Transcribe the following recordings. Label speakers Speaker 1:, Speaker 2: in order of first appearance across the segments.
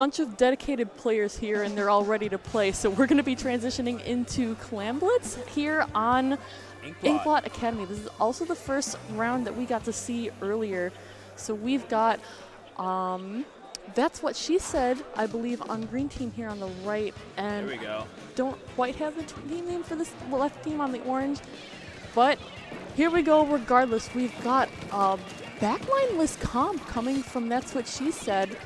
Speaker 1: bunch of dedicated players here and they're all ready to play. So we're going to be transitioning into Clam Blitz here on Inkblot Academy. This is also the first round that we got to see earlier. So we've got, that's what she said, I believe, on green team here on the right. And
Speaker 2: there we go.
Speaker 1: Don't quite have the team name for this left team on the orange. But here we go regardless. We've got backline list comp coming from That's What She Said.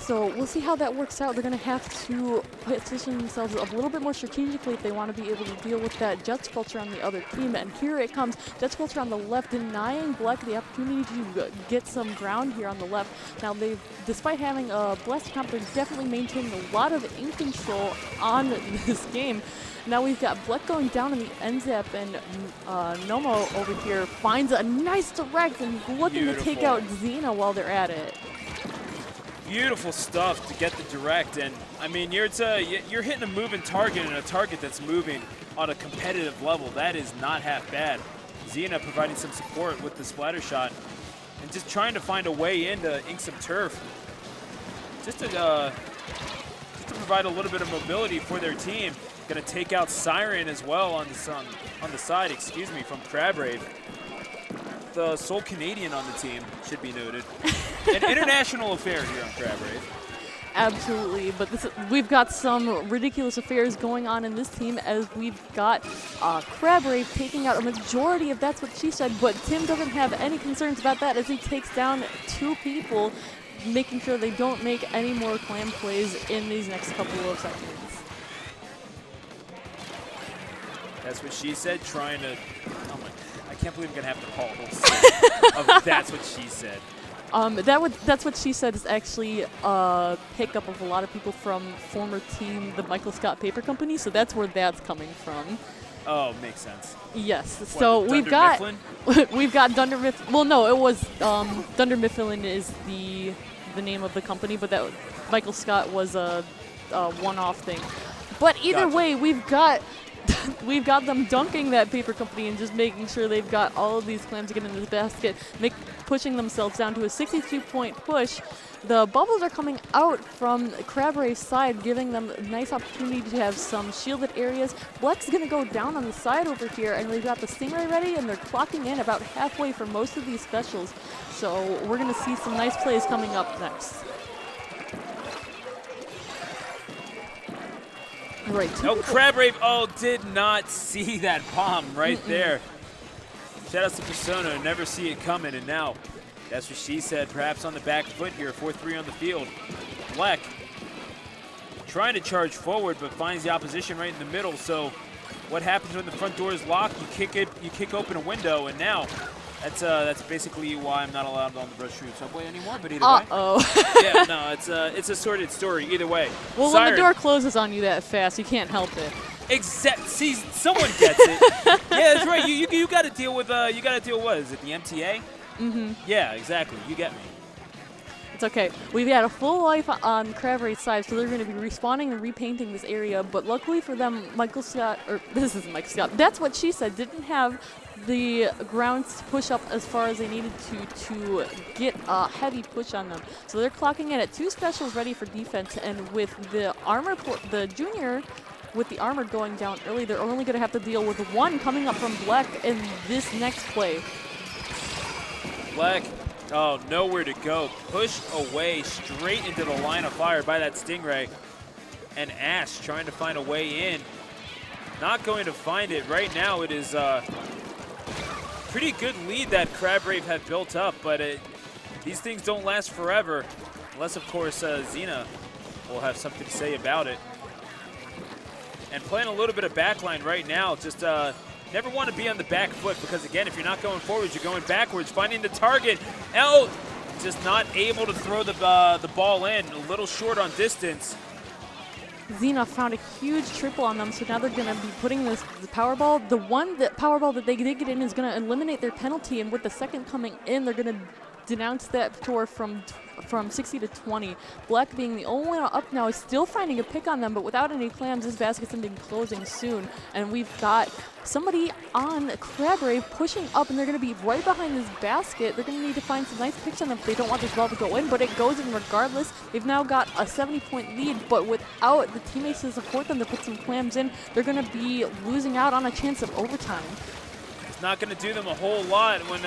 Speaker 1: So we'll see how that works out. They're going to have to position themselves a little bit more strategically if they want to be able to deal with that Jets culture on the other team. And here it comes. Jets culture on the left, denying Black the opportunity to get some ground here on the left. Now, they've, despite having a blast comp, they're definitely maintaining a lot of ink control on this game. Now we've got Black going down in the end zap, and Nomo over here finds a nice direct and looking to take out Xena while they're at it.
Speaker 2: Beautiful stuff to get the direct, and I mean you're hitting a moving target and a target that's moving on a competitive level. That is not half bad. Xena providing some support with the splatter shot and just trying to find a way in to ink some turf, just to provide a little bit of mobility for their team. Going to take out Siren as well on the side, excuse me, from Crab Rave. The sole Canadian on the team, should be noted. An international affair here on Crab Rave.
Speaker 1: Absolutely, but we've got some ridiculous affairs going on in this team as we've got Crab Rave taking out a majority of That's What She Said, but Tim doesn't have any concerns about that as he takes down 2 people, making sure they don't make any more clam plays in these next couple of seconds.
Speaker 2: That's What She Said, trying to, oh my, I can't believe I'm gonna have to call a whole set of That's What She Said.
Speaker 1: That's What She Said is actually a pickup of a lot of people from former team, the Michael Scott Paper Company, so that's where that's coming from.
Speaker 2: Oh, makes sense.
Speaker 1: Yes,
Speaker 2: what,
Speaker 1: so we've got Dunder Mifflin. Well, no, it was Dunder Mifflin is the name of the company, but that Michael Scott was a one-off thing. But either way, we've got them dunking that paper company and just making sure they've got all of these clams to get into the basket, pushing themselves down to a 62-point push. The bubbles are coming out from Crab Rave's side, giving them a nice opportunity to have some shielded areas. Black's going to go down on the side over here, and we've got the Stingray ready, and they're clocking in about halfway for most of these specials. So we're going to see some nice plays coming up next. Right.
Speaker 2: Crab Rave, did not see that bomb right there. Shout out to Persona, never see it coming, and now That's What She Said, perhaps on the back foot here, 4-3 on the field. Black trying to charge forward, but finds the opposition right in the middle. So what happens when the front door is locked? You kick open a window, and now that's basically why I'm not allowed on the Rush Route subway anymore, but either way. Yeah, no, it's a sordid story either way.
Speaker 1: Well, Siren, when the door closes on you that fast, you can't help it.
Speaker 2: See, someone gets it. Yeah, that's right. You got to deal with what is it? The MTA?
Speaker 1: Mm-hmm.
Speaker 2: Yeah, exactly. You get me.
Speaker 1: It's okay. We've got a full life on Crab Rave's side, so they're going to be respawning and repainting this area. But luckily for them, Michael Scott, or this isn't Michael Scott, That's What She Said, didn't have the grounds to push up as far as they needed to get a heavy push on them. So they're clocking in at 2 specials ready for defense, and with the armor, the junior with the armor going down early, they're only going to have to deal with 1 coming up from Black in this next play.
Speaker 2: Black, nowhere to go. Pushed away straight into the line of fire by that Stingray. And Ash trying to find a way in. Not going to find it. Right now it is pretty good lead that Crab Rave had built up, but these things don't last forever. Unless, of course, Xena will have something to say about it. And playing a little bit of backline right now, just never want to be on the back foot because, again, if you're not going forwards, you're going backwards. Finding the target. Just not able to throw the ball in. A little short on distance.
Speaker 1: Xena found a huge triple on them, so now they're going to be putting the Powerball. The Powerball that they did get in is going to eliminate their penalty, and with the second coming in, they're going to denounced that tour from 60 to 20. Black being the only one up now is still finding a pick on them, but without any clams, this basket's going to be closing soon. And we've got somebody on Crab Rave pushing up, and they're going to be right behind this basket. They're going to need to find some nice picks on them if they don't want this ball to go in, but it goes in regardless. They've now got a 70-point lead, but without the teammates to support them to put some clams in, they're going to be losing out on a chance of overtime.
Speaker 2: It's not going to do them a whole lot when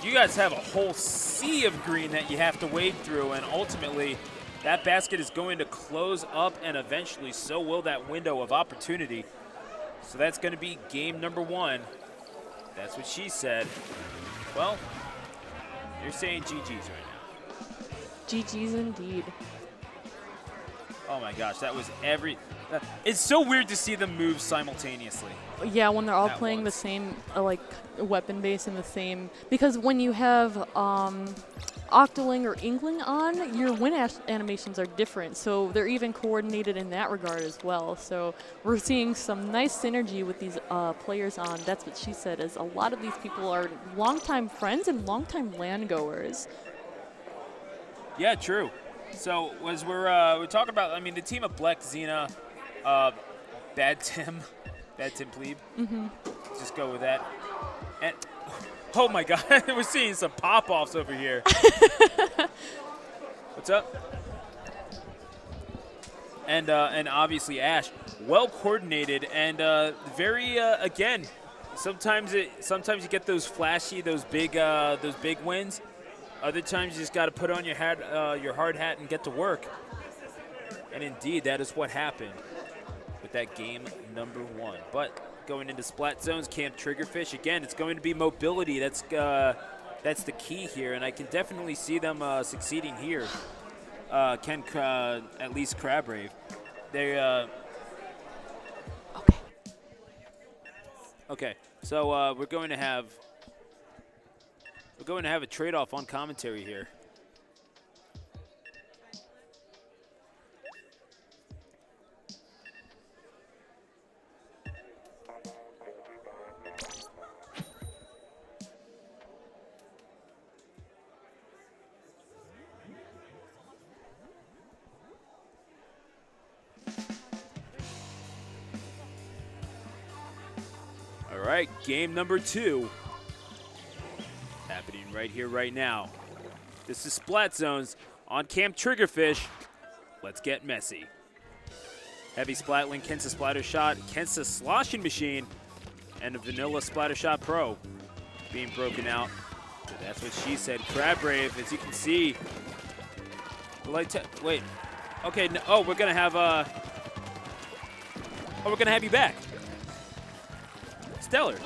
Speaker 2: you guys have a whole sea of green that you have to wade through, and ultimately that basket is going to close up, and eventually so will that window of opportunity. So that's going to be game number 1. That's what she said. Well, you're saying GG's right now.
Speaker 1: GG's indeed.
Speaker 2: Oh my gosh, that was it's so weird to see them move simultaneously.
Speaker 1: Yeah, when they're all
Speaker 2: At
Speaker 1: playing
Speaker 2: once.
Speaker 1: the same, like, weapon base and the same. Because when you have Octoling or Inkling on, your win animations are different. So they're even coordinated in that regard as well. So we're seeing some nice synergy with these players on. That's what she said, is a lot of these people are longtime friends and longtime LAN goers.
Speaker 2: Yeah, true. So as we're talking about, I mean, the team of Black, Xena, Bad Tim Plebe. Just go with that. And oh my God, we're seeing some pop-offs over here. What's up? And obviously Ash, well coordinated and very again. Sometimes you get those flashy, those big wins. Other times you just got to put on your hard hat and get to work. And indeed, that is what happened with that game number 1. But going into Splat zones, Camp Triggerfish, again, it's going to be mobility. That's the key here, and I can definitely see them succeeding here. At least Crab Rave. They okay. So we're going to have a trade-off on commentary here. All right, game number 2. Happening right here, right now. This is Splat Zones on Camp Triggerfish. Let's get messy. Heavy Splatling, Kensa Splatter Shot, Kensa Sloshing Machine, and a Vanilla Splatter Shot Pro being broken out. So that's what she said. Crab Rave, as you can see. Wait. Okay, no, we're gonna have you back. Stellar.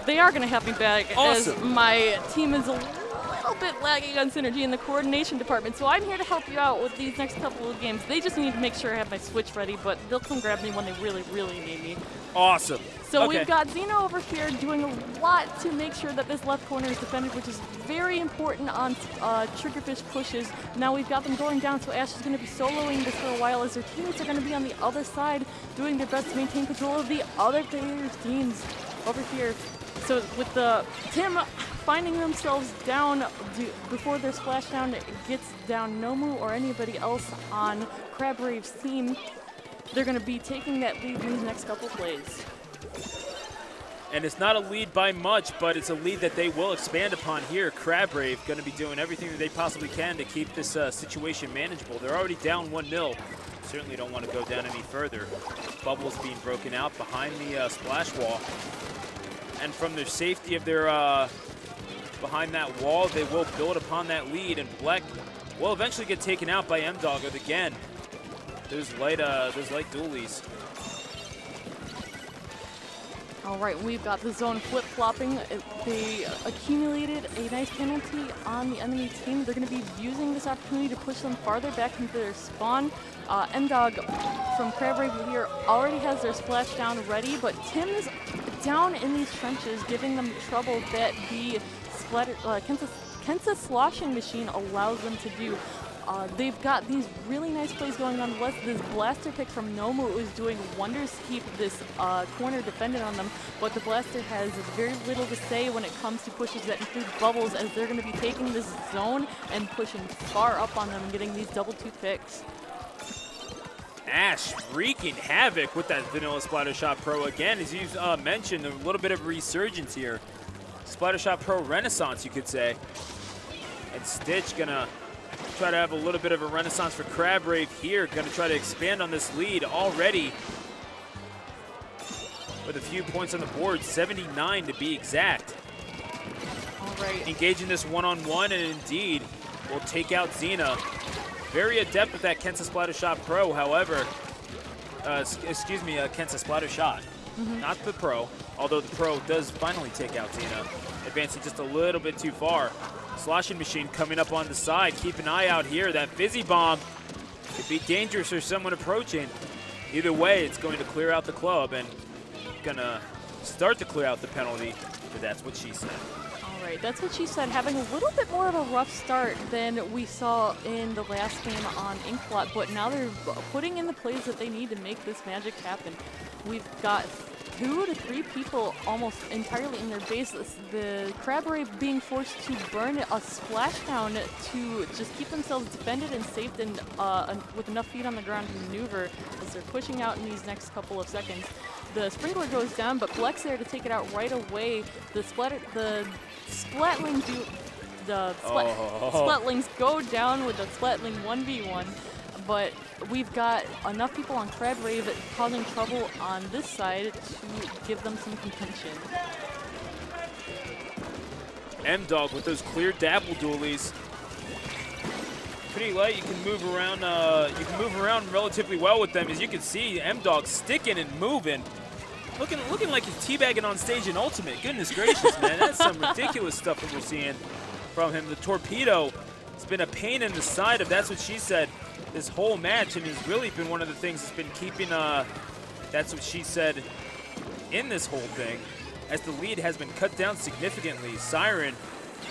Speaker 1: They are going to have me back,
Speaker 2: Awesome.
Speaker 1: as my team is a little bit lagging on synergy in the coordination department. So I'm here to help you out with these next couple of games. They just need to make sure I have my Switch ready, but they'll come grab me when they really, really need me.
Speaker 2: Awesome.
Speaker 1: So
Speaker 2: okay.
Speaker 1: we've got Xeno over here doing a lot to make sure that this left corner is defended, which is very important on Triggerfish pushes. Now we've got them going down, so Ash is going to be soloing this for a while as their teammates are going to be on the other side doing their best to maintain control of the other players' teams over here. So with the Tim finding themselves down before their splashdown gets down Nomu or anybody else on Crab Rave's team, they're going to be taking that lead in these next couple plays.
Speaker 2: And it's not a lead by much, but it's a lead that they will expand upon here. Crab Rave going to be doing everything that they possibly can to keep this situation manageable. They're already down 1-0. Certainly don't want to go down any further. Bubbles being broken out behind the splash wall. And from their safety of their behind that wall, they will build upon that lead, and Black will eventually get taken out by M-Dog again. There's light dualies.
Speaker 1: All right, we've got the zone flip-flopping. They accumulated a nice penalty on the enemy team. They're going to be using this opportunity to push them farther back into their spawn. M-Dog from Crab Rave here already has their splashdown ready, but Tim is down in these trenches, giving them trouble that the Kensa Sloshing Machine allows them to do. they've got these really nice plays going on the left. This blaster pick from Nomu is doing wonders to keep this corner defended on them, but the blaster has very little to say when it comes to pushes that include bubbles, as they're going to be taking this zone and pushing far up on them and getting these double 2 picks.
Speaker 2: Ash wreaking havoc with that vanilla Splattershot Pro again, as you mentioned, a little bit of resurgence here. Splattershot Pro renaissance, you could say. And Stitch gonna try to have a little bit of a renaissance for Crab Rave here. Gonna try to expand on this lead already with a few points on the board, 79 to be exact.
Speaker 1: All right.
Speaker 2: Engaging this one-on-one, and indeed will take out Xena. Very adept with that Kensa Splattershot Pro, however, excuse me, Kensa Splattershot, not the Pro, although the Pro does finally take out Xena, advancing just a little bit too far. Sloshing Machine coming up on the side. Keep an eye out here. That Fizzy Bomb could be dangerous for someone approaching. Either way, it's going to clear out the club and gonna start to clear out the penalty, but that's what she said.
Speaker 1: All right, that's what she said, having a little bit more of a rough start than we saw in the last game on Inkblot, but now they're putting in the plays that they need to make this magic happen. We've got 2 to 3 people almost entirely in their base. The Crab Rave being forced to burn a splashdown to just keep themselves defended and safe and with enough feet on the ground to maneuver as they're pushing out in these next couple of seconds. The sprinkler goes down, but Bleck's there to take it out right away. The Splatlings go down with the Splatling 1v1, but we've got enough people on Crab Rave causing trouble on this side to give them some contention.
Speaker 2: M-Dog with those clear dabble dualies. Pretty light, you can move around. You can move around relatively well with them, as you can see. M-Dog sticking and moving, looking like he's teabagging on stage in Ultimate. Goodness gracious, man, that's some ridiculous stuff that we're seeing from him. The torpedo has been a pain in the side of That's What She Said this whole match, and has really been one of the things that's been keeping That's What She Said in this whole thing, as the lead has been cut down significantly. Siren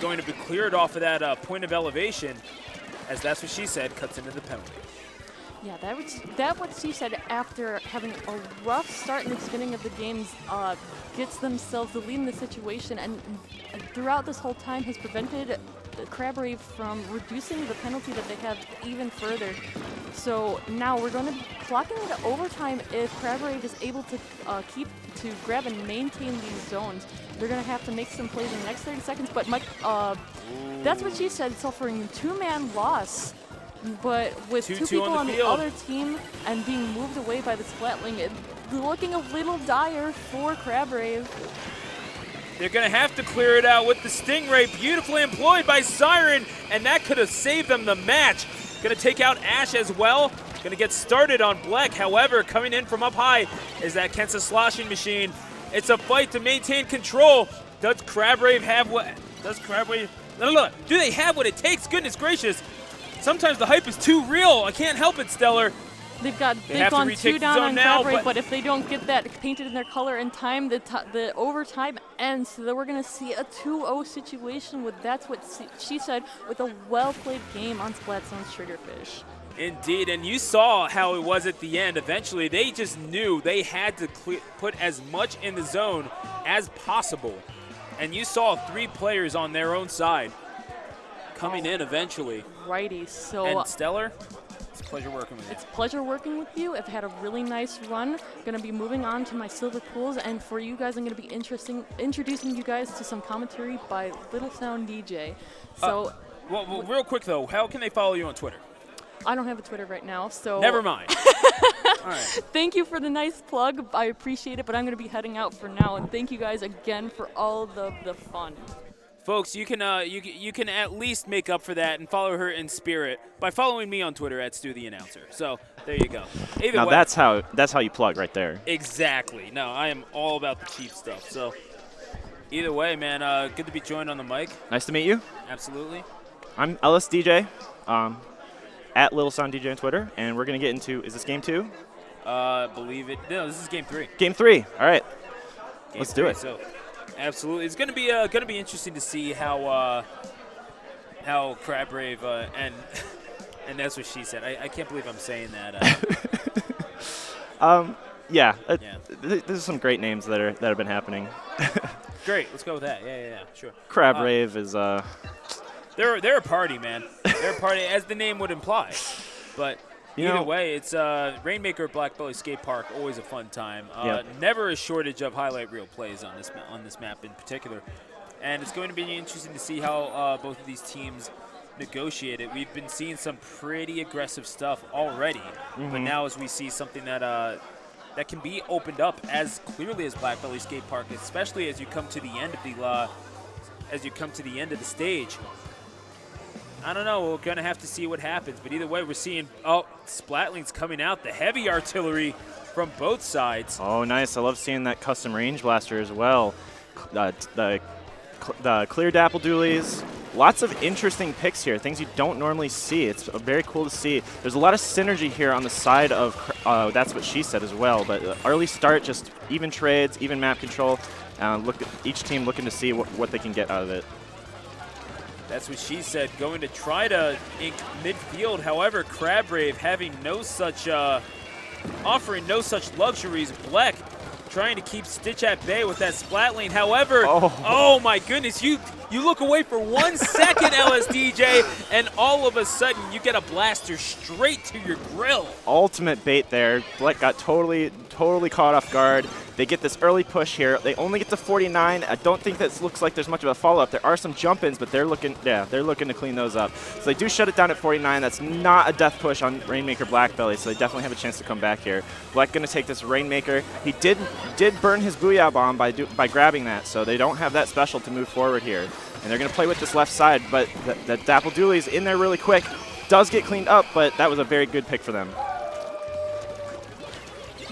Speaker 2: going to be cleared off of that point of elevation, as That's What She Said cuts into the penalty.
Speaker 1: Yeah, that what she said after having a rough start in the beginning of the games gets themselves the lead in the situation, and throughout this whole time has prevented Crab Rave from reducing the penalty that they have even further. So now we're going to be clocking into overtime if Crab Rave is able to grab and maintain these zones. They're going to have to make some plays in the next 30 seconds, but That's What She Said, suffering 2-man loss. But with 2 people on the other team and being moved away by the Splatling, it's looking a little dire for Crab Rave.
Speaker 2: They're going to have to clear it out with the Stingray, beautifully employed by Siren, and that could have saved them the match. Going to take out Ash as well. Going to get started on Bleck. However, coming in from up high is that Kensa Sloshing Machine. It's a fight to maintain control. Does Crab Rave have what? Does Crab Rave? No. Do they have what it takes? Goodness gracious. Sometimes the hype is too real. I can't help it, Stellar.
Speaker 1: They've gone 2 down on Crab Rave, but if they don't get that painted in their color in time, the overtime ends. So we're going to see a 2-0 situation with That's What She Said, with a well-played game on Splatzone's Triggerfish.
Speaker 2: Indeed, and you saw how it was at the end. Eventually, they just knew they had to put as much in the zone as possible. And you saw 3 players on their own side coming in eventually.
Speaker 1: Righty, so
Speaker 2: and Stellar, it's a pleasure working with you.
Speaker 1: It's a pleasure working with you. I've had a really nice run. Going to be moving on to my silver pools, and for you guys, I'm going to be introducing you guys to some commentary by Little Sound DJ. So,
Speaker 2: well, real quick though, how can they follow you on Twitter?
Speaker 1: I don't have a Twitter right now, so
Speaker 2: never mind. All right.
Speaker 1: Thank you for the nice plug. I appreciate it, but I'm going to be heading out for now, and thank you guys again for all the fun.
Speaker 2: Folks, you can at least make up for that and follow her in spirit by following me on Twitter at Stu the Announcer. So there you go. Either way,
Speaker 3: that's how you plug right there.
Speaker 2: Exactly. No, I am all about the cheap stuff. So either way, man, good to be joined on the mic.
Speaker 3: Nice to meet you.
Speaker 2: Absolutely.
Speaker 3: I'm Ellis DJ, at Little Sound DJ on Twitter, and we're gonna get into, is this game 2?
Speaker 2: Believe it. No, this is game 3.
Speaker 3: Game 3. All right. Let's do it.
Speaker 2: So. Absolutely, it's going to be interesting to see how Crab Rave and And that's what she said. I can't believe I'm saying that.
Speaker 3: Yeah,
Speaker 2: Yeah.
Speaker 3: There's some great names that have been happening.
Speaker 2: Great, let's go with that. Yeah, sure.
Speaker 3: Crab Rave is
Speaker 2: They're a party, man. They're a party, as the name would imply. But either way, it's Rainmaker Black Belly Skate Park, always a fun time.
Speaker 3: Yep.
Speaker 2: Never a shortage of highlight reel plays on this map in particular. And it's going to be interesting to see how both of these teams negotiate it. We've been seeing some pretty aggressive stuff already, but now as we see something that that can be opened up as clearly as Black Belly Skate Park, especially as you come to the end of the stage. I don't know. We're going to have to see what happens. But either way, we're seeing, Splatlings coming out, the heavy artillery from both sides.
Speaker 3: Oh, nice. I love seeing that custom range blaster as well. The clear dapple dualies. Lots of interesting picks here, things you don't normally see. It's very cool to see. There's a lot of synergy here on the side of That's What She Said as well. But early start, just even trades, even map control. Look at each team looking to see what they can get out of it.
Speaker 2: That's What She Said, going to try to ink midfield. However, Crab Rave having offering no such luxuries. Bleck trying to keep Stitch at bay with that splat lane. However, oh my goodness, you look away for 1 second, LSDJ, and all of a sudden you get a blaster straight to your grill.
Speaker 3: Ultimate bait there. Bleck got totally caught off guard. They get this early push here. They only get to 49. I don't think that looks like there's much of a follow-up. There are some jump-ins, but they're looking to clean those up. So they do shut it down at 49. That's not a death push on Rainmaker Blackbelly, so they definitely have a chance to come back here. Bleck going to take this Rainmaker. He did burn his Booyah Bomb by grabbing that, so they don't have that special to move forward here. And they're going to play with this left side, but the Dapple Dooley's in there really quick. Does get cleaned up, but that was a very good pick for them.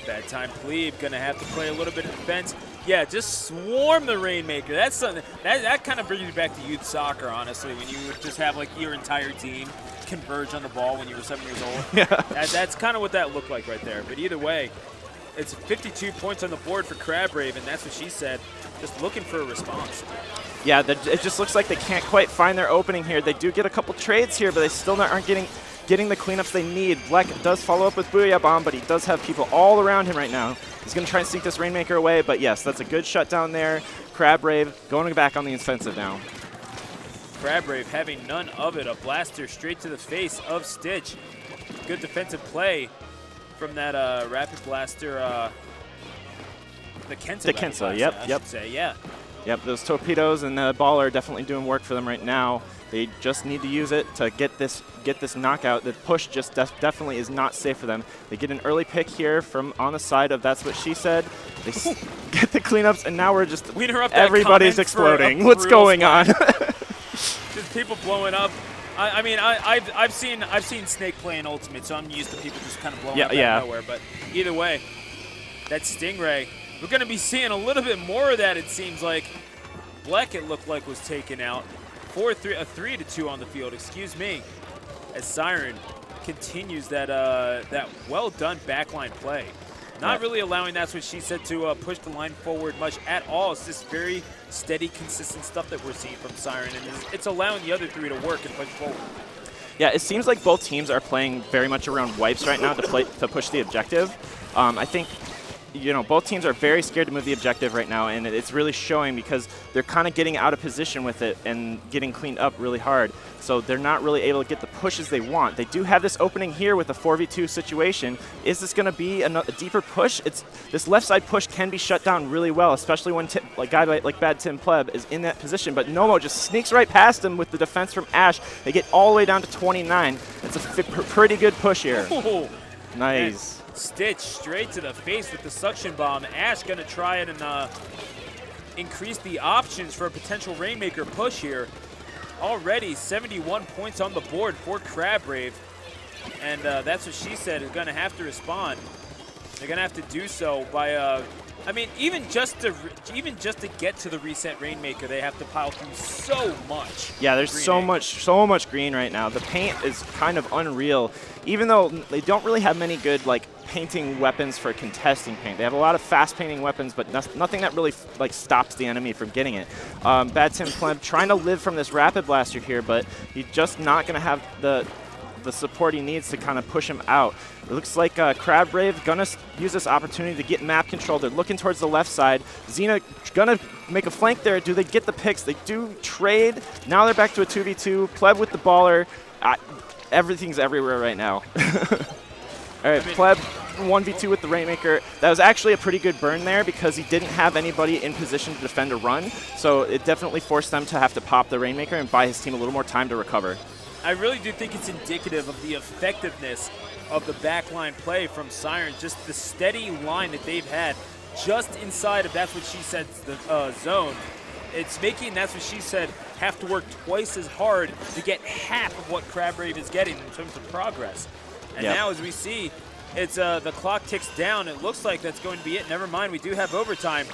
Speaker 2: Bad time Plebe, gonna have to play a little bit of defense. Yeah, just swarm the Rainmaker. That's something that kind of brings you back to youth soccer, honestly, when you would just have like your entire team converge on the ball when you were 7 years old.
Speaker 3: Yeah.
Speaker 2: That's kind of what that looked like right there. But either way, it's 52 points on the board for Crab Rave, and That's What She Said, just looking for a response.
Speaker 3: Yeah, it just looks like they can't quite find their opening here. They do get a couple trades here, but they still aren't getting the cleanups they need. Bleck does follow up with Booyah Bomb, but he does have people all around him right now. He's going to try and sneak this Rainmaker away, but yes, that's a good shutdown there. Crab Rave going back on the offensive now.
Speaker 2: Crab Rave having none of it. A blaster straight to the face of Stitch. Good defensive play from that Rapid Blaster, the Kensa.
Speaker 3: Yep.
Speaker 2: Say, yeah.
Speaker 3: Yep, those torpedoes and the ball are definitely doing work for them right now. They just need to use it to get this knockout. The push just definitely is not safe for them. They get an early pick here from on the side of That's What She Said. They get the cleanups, and now we're just everybody's exploding. What's going on?
Speaker 2: Just people blowing up. I mean, I've seen Snake play in Ultimate, so I'm used to people just kind of blowing up out of nowhere. But either way, that Stingray, we're going to be seeing a little bit more of that. It seems like Bleck, it looked like, was taken out. 3-2 on the field, excuse me, as Siren continues that well done backline play. Not really allowing That's What She Said to push the line forward much at all. It's just very steady, consistent stuff that we're seeing from Siren, and it's allowing the other three to work and push forward.
Speaker 3: Yeah, it seems like both teams are playing very much around wipes right now to push the objective. I think both teams are very scared to move the objective right now, and it's really showing because they're kind of getting out of position with it and getting cleaned up really hard. So they're not really able to get the pushes they want. They do have this opening here with a 4v2 situation. Is this going to be a deeper push? This left side push can be shut down really well, especially when a guy like Bad Tim Pleb is in that position. But Nomo just sneaks right past him with the defense from Ash. They get all the way down to 29. It's a pretty good push here.
Speaker 2: Oh,
Speaker 3: nice.
Speaker 2: Stitch straight to the face with the suction bomb. Ash going to try it and increase the options for a potential Rainmaker push here. Already 71 points on the board for Crab Rave. And That's What She Said is going to have to respond. They're going to have to do so by, even just to get to the reset Rainmaker, they have to pile through so much.
Speaker 3: Yeah, there's so much green right now. The paint is kind of unreal. Even though they don't really have many good painting weapons for contesting paint. They have a lot of fast painting weapons, but nothing that really stops the enemy from getting it. Bad Tim Pleb trying to live from this Rapid Blaster here, but he's just not going to have the the support he needs to kind of push him out. It looks like Crab Rave gonna use this opportunity to get map control. They're looking towards the left side. Xena gonna make a flank there. Do they get the picks? They do trade. Now they're back to a 2v2. Pleb with the baller. Everything's everywhere right now. All right, Pleb 1v2 with the Rainmaker. That was actually a pretty good burn there because he didn't have anybody in position to defend a run. So it definitely forced them to have to pop the Rainmaker and buy his team a little more time to recover.
Speaker 2: I really do think it's indicative of the effectiveness of the backline play from Siren, just the steady line that they've had just inside of That's What She Said's the zone. It's making That's What She Said have to work twice as hard to get half of what Crab Rave is getting in terms of progress. And now as we see, it's the clock ticks down. It looks like that's going to be it. Never mind, we do have overtime.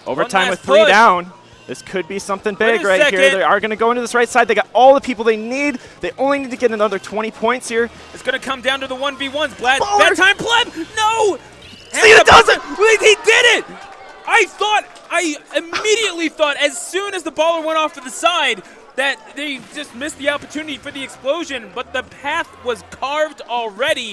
Speaker 3: Overtime with 3 down. This could be something big right here. They are going to go into this right side. They got all the people they need. They only need to get another 20 points here.
Speaker 2: It's going to come down to the 1v1s. Bad time, Pleb! No!
Speaker 3: Xena does it!
Speaker 2: He did it! I immediately thought, as soon as the baller went off to the side, that they just missed the opportunity for the explosion, but the path was carved already.